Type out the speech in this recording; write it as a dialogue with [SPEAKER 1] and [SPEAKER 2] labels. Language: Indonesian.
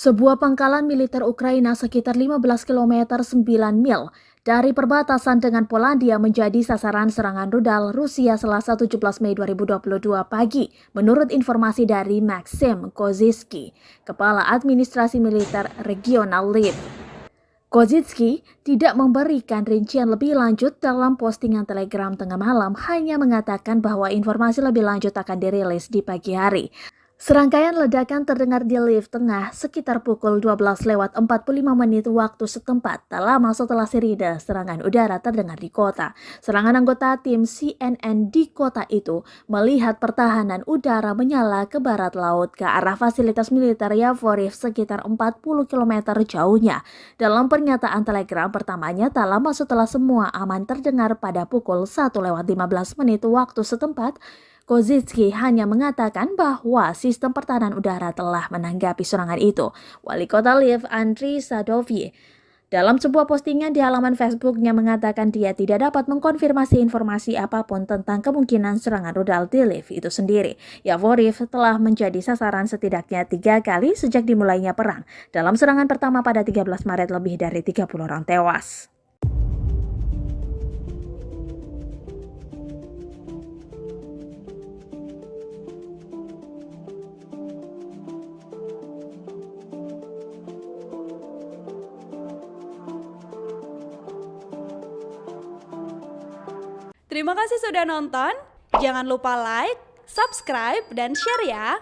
[SPEAKER 1] Sebuah pangkalan militer Ukraina sekitar 15 km 9 mil dari perbatasan dengan Polandia menjadi sasaran serangan rudal Rusia Selasa 17 Mei 2022 pagi, menurut informasi dari Maxim Kozycki, Kepala Administrasi Militer Regional Lviv. Kozycki tidak memberikan rincian lebih lanjut dalam postingan Telegram tengah malam, hanya mengatakan bahwa informasi lebih lanjut akan dirilis di pagi hari. Serangkaian ledakan terdengar di Lviv Tengah sekitar pukul 12:45 waktu setempat, tak lama setelah sirine serangan udara terdengar di kota. Serangan anggota tim CNN di kota itu melihat pertahanan udara menyala ke barat laut ke arah fasilitas militer Yavoriv sekitar 40 km jauhnya. Dalam pernyataan Telegram pertamanya tak lama setelah semua aman terdengar pada pukul 1:15 waktu setempat, Kozycki hanya mengatakan bahwa sistem pertahanan udara telah menanggapi serangan itu. Wali kota Lviv, Andriy Sadovyi, dalam sebuah postingan di halaman Facebooknya mengatakan dia tidak dapat mengkonfirmasi informasi apapun tentang kemungkinan serangan rudal di Lviv itu sendiri. Yavoriv telah menjadi sasaran setidaknya 3 kali sejak dimulainya perang. Dalam serangan pertama pada 13 Maret, lebih dari 30 orang tewas.
[SPEAKER 2] Terima kasih sudah nonton. Jangan lupa like, subscribe, dan share ya.